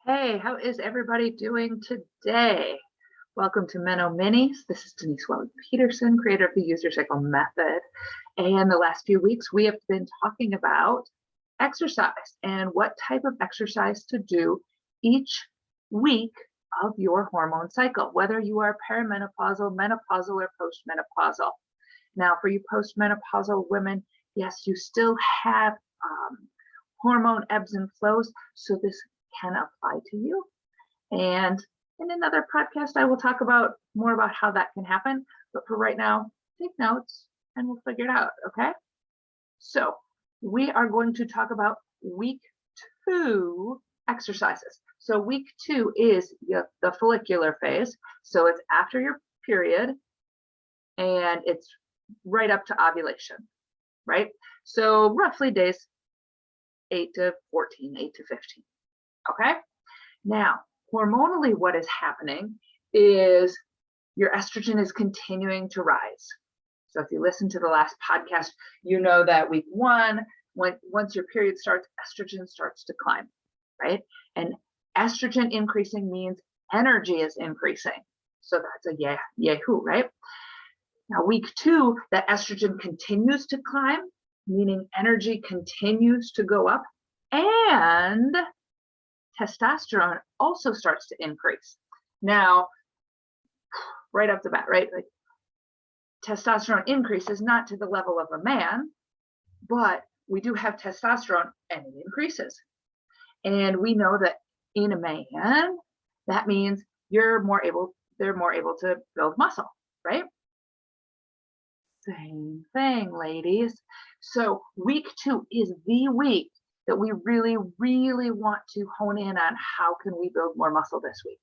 Hey, how is everybody doing today? Welcome to Meno Minis. This is Denise Welly-Peterson, creator of the User Cycle Method. And the last few weeks, we have been talking about exercise and what type of exercise to do each week of your hormone cycle, whether you are perimenopausal, menopausal, or postmenopausal. Now, for you postmenopausal women, yes, you still have hormone ebbs and flows, so this can apply to you. And in another podcast, I will talk about more about how that can happen. But for right now, take notes and we'll figure it out, okay? So we are going to talk about week 2 exercises. So week 2 is the follicular phase. So it's after your period and it's right up to ovulation, right? So roughly days 8 to 14, 8 to 15. Okay. Now, hormonally, what is happening is your estrogen is continuing to rise. So if you listen to the last podcast, you know that week 1, once your period starts, estrogen starts to climb, right? And estrogen increasing means energy is increasing. So that's a yahoo, right? Now, week 2, that estrogen continues to climb, meaning energy continues to go up, and testosterone also starts to increase. Now, right off the bat, right? Like testosterone increases not to the level of a man, but we do have testosterone and it increases. And we know that in a man, that means they're more able to build muscle, right? Same thing, ladies. So week 2 is the week that we really, really want to hone in on how can we build more muscle this week,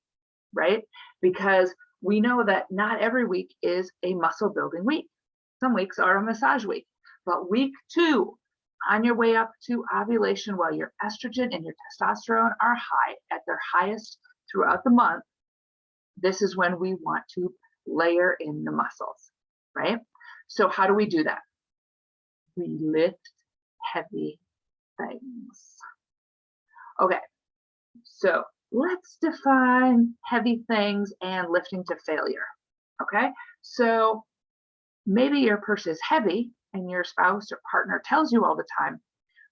right? Because we know that not every week is a muscle building week. Some weeks are a massage week, but week 2, on your way up to ovulation, while your estrogen and your testosterone are high at their highest throughout the month, this is when we want to layer in the muscles, right? So how do we do that? We lift heavy things. Okay, so let's define heavy things and lifting to failure. Okay, so maybe your purse is heavy and your spouse or partner tells you all the time,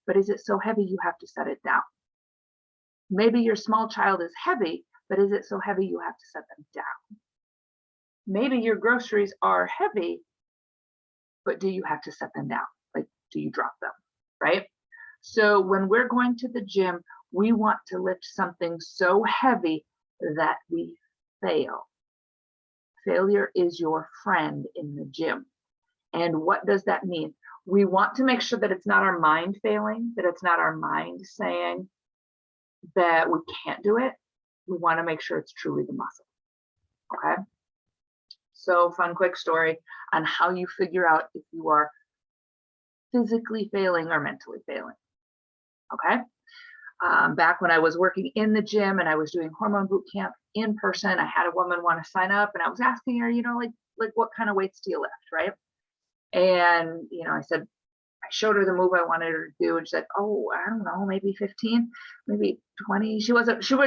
but is it so heavy you have to set it down? Maybe your small child is heavy, but is it so heavy you have to set them down? Maybe your groceries are heavy, but do you have to set them down? Like, do you drop them, right? So when we're going to the gym, we want to lift something so heavy that we fail. Failure is your friend in the gym. And what does that mean? We want to make sure that it's not our mind failing, that it's not our mind saying that we can't do it. We want to make sure it's truly the muscle. Okay. So fun, quick story on how you figure out if you are physically failing or mentally failing. Okay. Back when I was working in the gym and I was doing hormone boot camp in person, I had a woman want to sign up and I was asking her, like what kind of weights do you lift, right? And, I said, I showed her the move I wanted her to do. And she said, oh, I don't know, maybe 15, maybe 20. She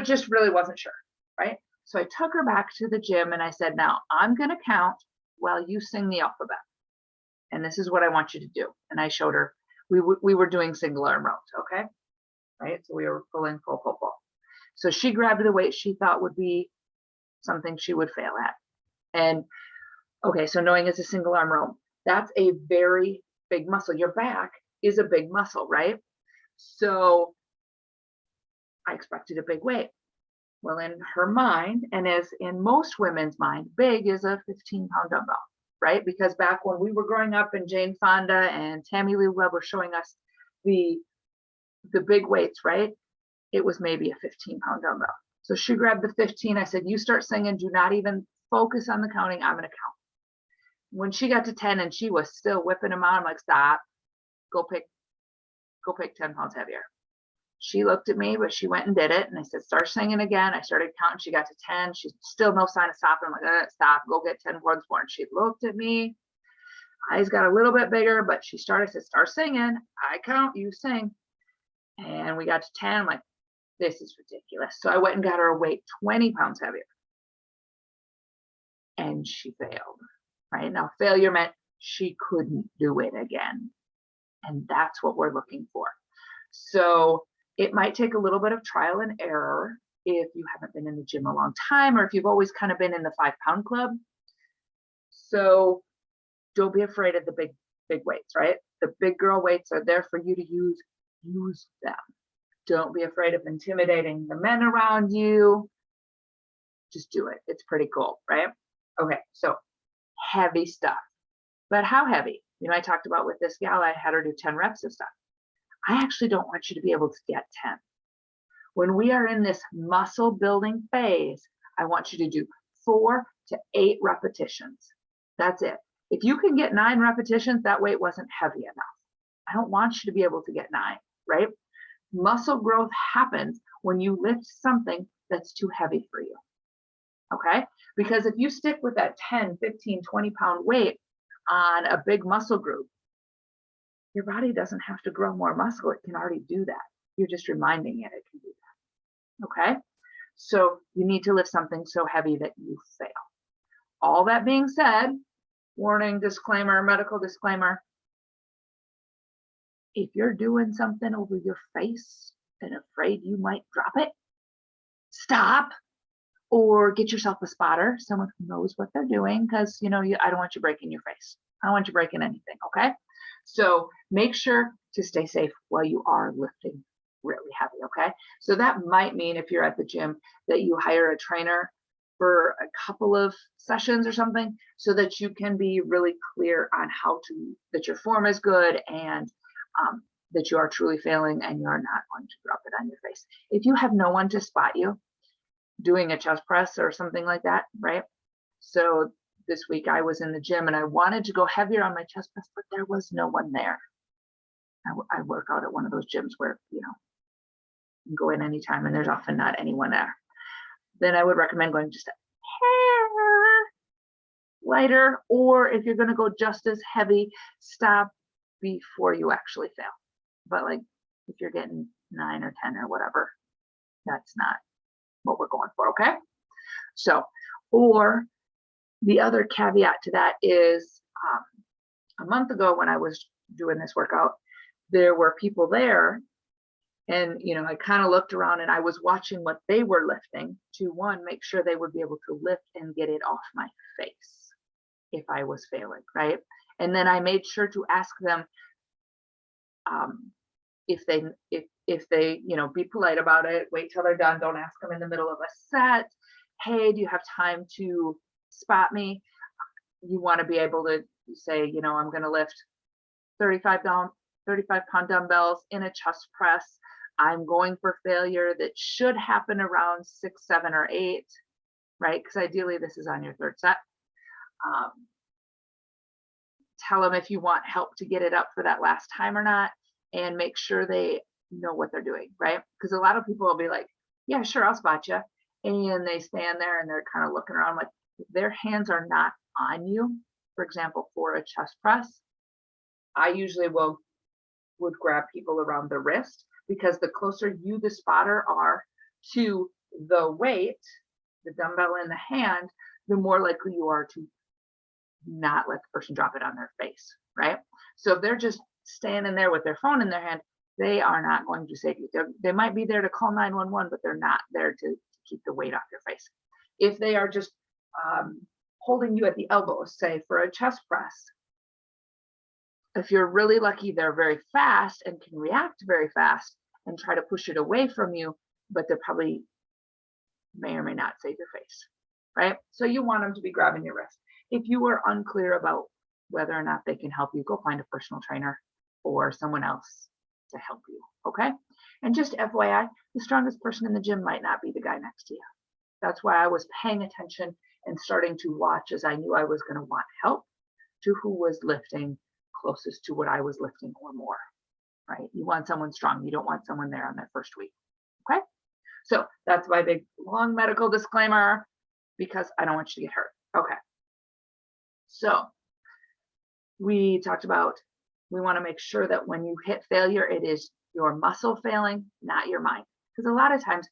just really wasn't sure, right? So I took her back to the gym and I said, now I'm going to count while you sing the alphabet. And this is what I want you to do. And I showed her, we were doing single arm rows, okay? Right? So we were pulling, pull. So she grabbed the weight she thought would be something she would fail at. And okay, so knowing it's a single arm row, that's a very big muscle. Your back is a big muscle, right? So I expected a big weight. Well, in her mind, and as in most women's mind, big is a 15-pound dumbbell, right? Because back when we were growing up and Jane Fonda and Tammy Lee Webb were showing us the big weights, right? It was maybe a 15-pound dumbbell. So she grabbed the 15. I said, you start singing. Do not even focus on the counting. I'm going to count. When she got to 10 and she was still whipping them out, I'm like, stop, go pick 10 pounds heavier. She looked at me, but she went and did it. And I said, start singing again. I started counting. She got to 10. She's still no sign of stopping. I'm like, stop, go get 10 pounds more. And she looked at me. Eyes got a little bit bigger, but she started, I said, start singing. I count, you sing. And we got to 10. I'm like, this is ridiculous. So I went and got her a weight 20 pounds heavier. And she failed, right? Now, failure meant she couldn't do it again. And that's what we're looking for. So it might take a little bit of trial and error if you haven't been in the gym a long time, or if you've always kind of been in the 5-pound club. So don't be afraid of the big weights, right? The big girl weights are there for you to use them. Don't be afraid of intimidating the men around you. Just do it. It's pretty cool, right? Okay, so heavy stuff. But how heavy? You know, I talked about with this gal, I had her do 10 reps of stuff. I actually don't want you to be able to get 10. When we are in this muscle building phase, I want you to do 4 to 8 repetitions. That's it. If you can get 9 repetitions, that weight wasn't heavy enough. I don't want you to be able to get 9, right? Muscle growth happens when you lift something that's too heavy for you. Okay? Because if you stick with that 10, 15, 20-pound weight on a big muscle group, your body doesn't have to grow more muscle. It can already do that. You're just reminding it can do that. Okay? So you need to lift something so heavy that you fail. All that being said, warning, disclaimer, medical disclaimer, if you're doing something over your face and afraid you might drop it, stop. Or get yourself a spotter, someone who knows what they're doing, because I don't want you breaking your face. I don't want you breaking anything, okay? So make sure to stay safe while you are lifting really heavy, okay? So that might mean if you're at the gym that you hire a trainer for a couple of sessions or something so that you can be really clear on that your form is good and that you are truly failing and you're not going to drop it on your face. If you have no one to spot you doing a chest press or something like that, right? So this week I was in the gym and I wanted to go heavier on my chest press, but there was no one there. I work out at one of those gyms where, you can go in anytime and there's often not anyone there. Then I would recommend going just a hair lighter, or if you're going to go just as heavy, stop before you actually fail. But like if you're getting 9 or 10 or whatever, that's not what we're going for, okay? So, or the other caveat to that is a month ago when I was doing this workout, there were people there and, I kind of looked around and I was watching what they were lifting to, one, make sure they would be able to lift and get it off my face if I was failing, right? And then I made sure to ask them if they, be polite about it, wait till they're done. Don't ask them in the middle of a set. Hey, do you have time to spot me? You want to be able to say, I'm going to lift 35-pound dumbbells in a chest press. I'm going for failure that should happen around 6, 7, or 8, right? Because ideally this is on your 3rd set. Tell them if you want help to get it up for that last time or not, and make sure they know what they're doing, right? Because a lot of people will be like, yeah, sure, I'll spot you. And they stand there and they're kind of looking around like their hands are not on you. For example, for a chest press, I usually would grab people around the wrist, because the closer you, the spotter, are to the weight, the dumbbell in the hand, the more likely you are to not let the person drop it on their face, right? So if they're just standing there with their phone in their hand, they are not going to save you. They might be there to call 911, but they're not there to keep the weight off your face. If they are just holding you at the elbows, say for a chest press, if you're really lucky, they're very fast and can react very fast and try to push it away from you, but they probably may or may not save your face, right? So you want them to be grabbing your wrist. If you are unclear about whether or not they can help you, go find a personal trainer or someone else to help you, okay? And just FYI, the strongest person in the gym might not be the guy next to you. That's why I was paying attention and starting to watch, as I knew I was going to want help, to who was lifting closest to what I was lifting or more, right? You want someone strong. You don't want someone there on their first week, okay? So that's my big long medical disclaimer, because I don't want you to get hurt. Okay. So we talked about, we want to make sure that when you hit failure, it is your muscle failing, not your mind. Because a lot of times,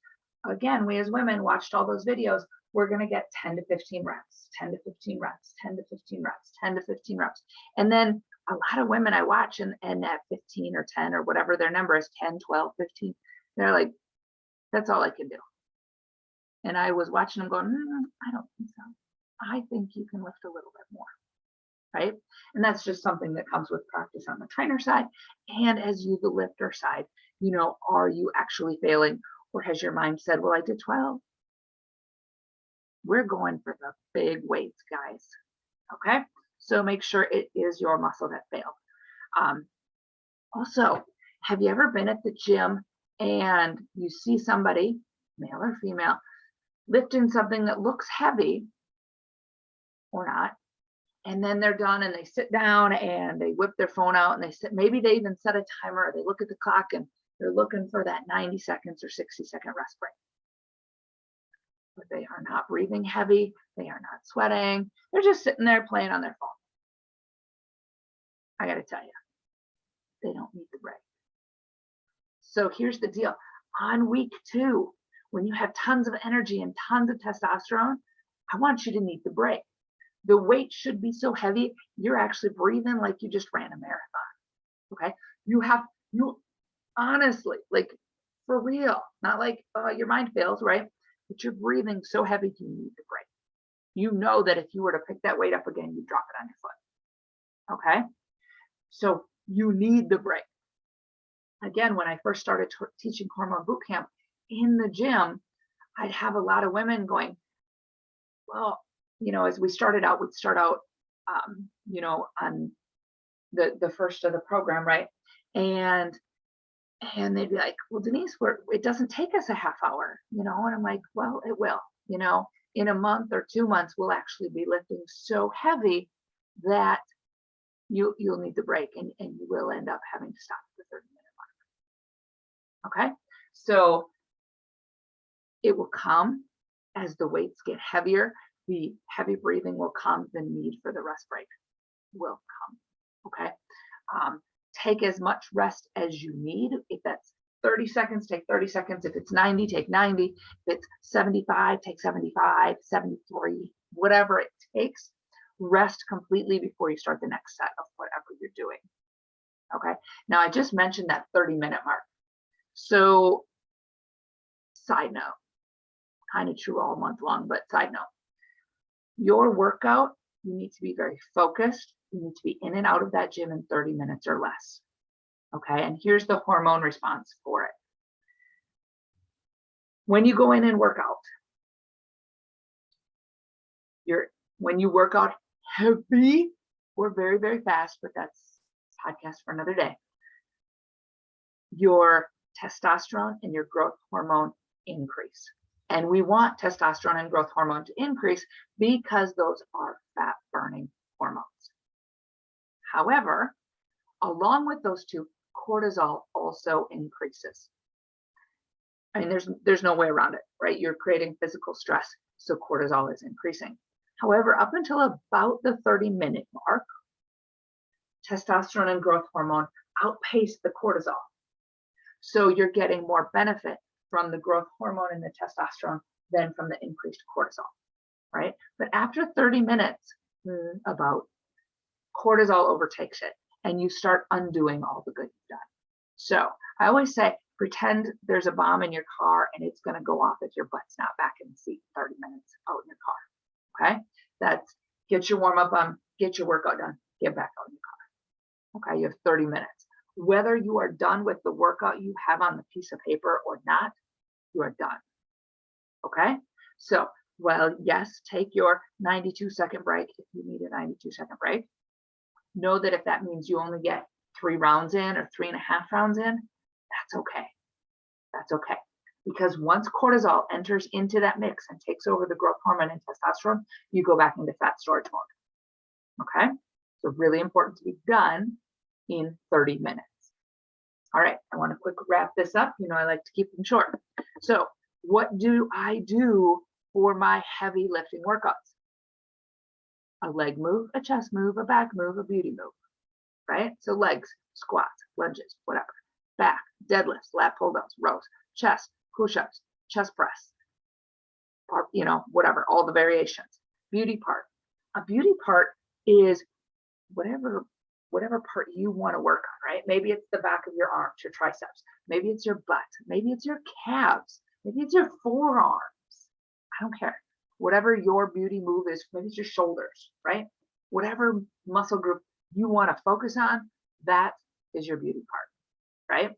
again, we as women watched all those videos, we're going to get 10 to 15 reps, 10 to 15 reps, 10 to 15 reps, 10 to 15 reps. And then a lot of women I watch and at 15 or 10 or whatever their number is, 10, 12, 15, they're like, that's all I can do. And I was watching them going, I don't think so. I think you can lift a little bit more, right? And that's just something that comes with practice on the trainer side. And as you, the lifter side, you know, are you actually failing? Or has your mind said, well, I did 12. We're going for the big weights, guys. Okay. So make sure it is your muscle that failed. Also, have you ever been at the gym and you see somebody, male or female, lifting something that looks heavy or not, and then they're done and they sit down and they whip their phone out and they sit, maybe they even set a timer, or they look at the clock and they're looking for that 90 seconds or 60-second rest break. But they are not breathing heavy, they are not sweating, they're just sitting there playing on their phone. I got to tell you, they don't need the break. So here's the deal. On week 2, when you have tons of energy and tons of testosterone, I want you to need the break. The weight should be so heavy, you're actually breathing like you just ran a marathon. Okay? You honestly, like for real, not like your mind fails, right? But you're breathing so heavy, you need the break. You know that if you were to pick that weight up again, you'd drop it on your foot. Okay? So you need the break. Again, when I first started teaching hormone boot camp in the gym, I'd have a lot of women going, well, you know, as we started out, we'd start out, you know, on the first of the program, right? And they'd be like, well, Denise, it doesn't take us a half hour, you know? And I'm like, well, it will, you know, in a month or 2 months, we'll actually be lifting so heavy that you'll need the break and you will end up having to stop at the 30-minute mark. Okay. So it will come as the weights get heavier, the heavy breathing will come, the need for the rest break will come. Okay. Take as much rest as you need. If that's 30 seconds, take 30 seconds. If it's 90, take 90. If it's 75, take 75, 73, whatever it takes. Rest completely before you start the next set of whatever you're doing. Okay. Now I just mentioned that 30-minute mark. So side note, kind of true all month long, but side note, your workout, you need to be very focused. You need to be in and out of that gym in 30 minutes or less. Okay. And here's the hormone response for it. When you go in and work out, when you work out heavy or very, very fast, but that's a podcast for another day, your testosterone and your growth hormone increase. And we want testosterone and growth hormone to increase because those are fat burning hormones. However, along with those two, cortisol also increases. I mean, there's no way around it, right? You're creating physical stress, so cortisol is increasing. However, up until about the 30-minute mark, testosterone and growth hormone outpace the cortisol. So you're getting more benefit from the growth hormone and the testosterone than from the increased cortisol, right? But after 30 minutes, about, cortisol overtakes it and you start undoing all the good you've done. So I always say, pretend there's a bomb in your car and it's going to go off if your butt's not back in the seat 30 minutes out in your car. Okay. That's get your warm up on, get your workout done, get back out in your car. Okay. You have 30 minutes. Whether you are done with the workout you have on the piece of paper or not, you are done. Okay. So, well, yes, take your 92-second break if you need a 92-second break. Know that if that means you only get 3 rounds in or 3.5 rounds in, that's okay. That's okay. Because once cortisol enters into that mix and takes over the growth hormone and testosterone, you go back into fat storage mode. Okay. So really important to be done in 30 minutes. All right. I want to quickly wrap this up. You know, I like to keep them short. So what do I do for my heavy lifting workouts? A leg move, a chest move, a back move, a beauty move, right? So legs, squats, lunges, whatever. Back, deadlifts, lat pull downs, rows, chest, push-ups, chest press, whatever, all the variations. Beauty part. A beauty part is whatever part you want to work on, right? Maybe it's the back of your arms, your triceps. Maybe it's your butt. Maybe it's your calves. Maybe it's your forearms. I don't care. Whatever your beauty move is, maybe it's your shoulders, right? Whatever muscle group you want to focus on, that is your beauty part, right?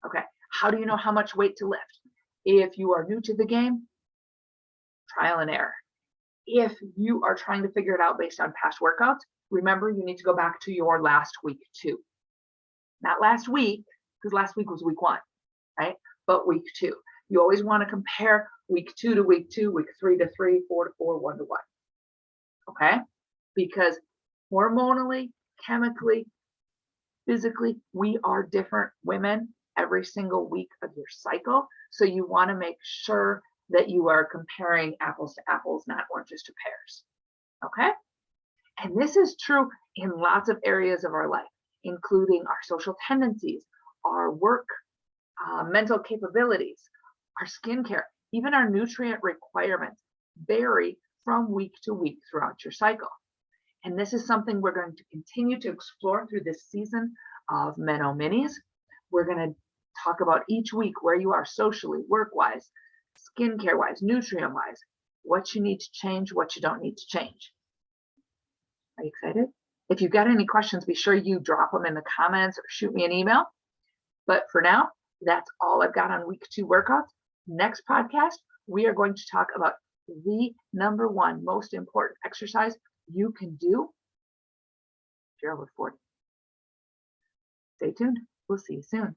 Okay. How do you know how much weight to lift? If you are new to the game, trial and error. If you are trying to figure it out based on past workouts, remember you need to go back to your last week too. Not last week, because last week was week 1, right? But week 2. You always want to compare week 2 to week 2, week 3 to 3, 4 to 4, 1 to 1. Okay? Because hormonally, chemically, physically, we are different women every single week of your cycle. So you want to make sure that you are comparing apples to apples, not oranges to pears. Okay? And this is true in lots of areas of our life, including our social tendencies, our work, mental capabilities, our skincare, even our nutrient requirements vary from week to week throughout your cycle. And this is something we're going to continue to explore through this season of Meno Minis. We're going to talk about each week where you are socially, work-wise, skincare-wise, nutrient-wise, what you need to change, what you don't need to change. Are you excited? If you've got any questions, be sure you drop them in the comments or shoot me an email. But for now, that's all I've got on week 2 workouts. Next podcast, we are going to talk about the number 1 most important exercise you can do if you're over 40. Stay tuned. We'll see you soon.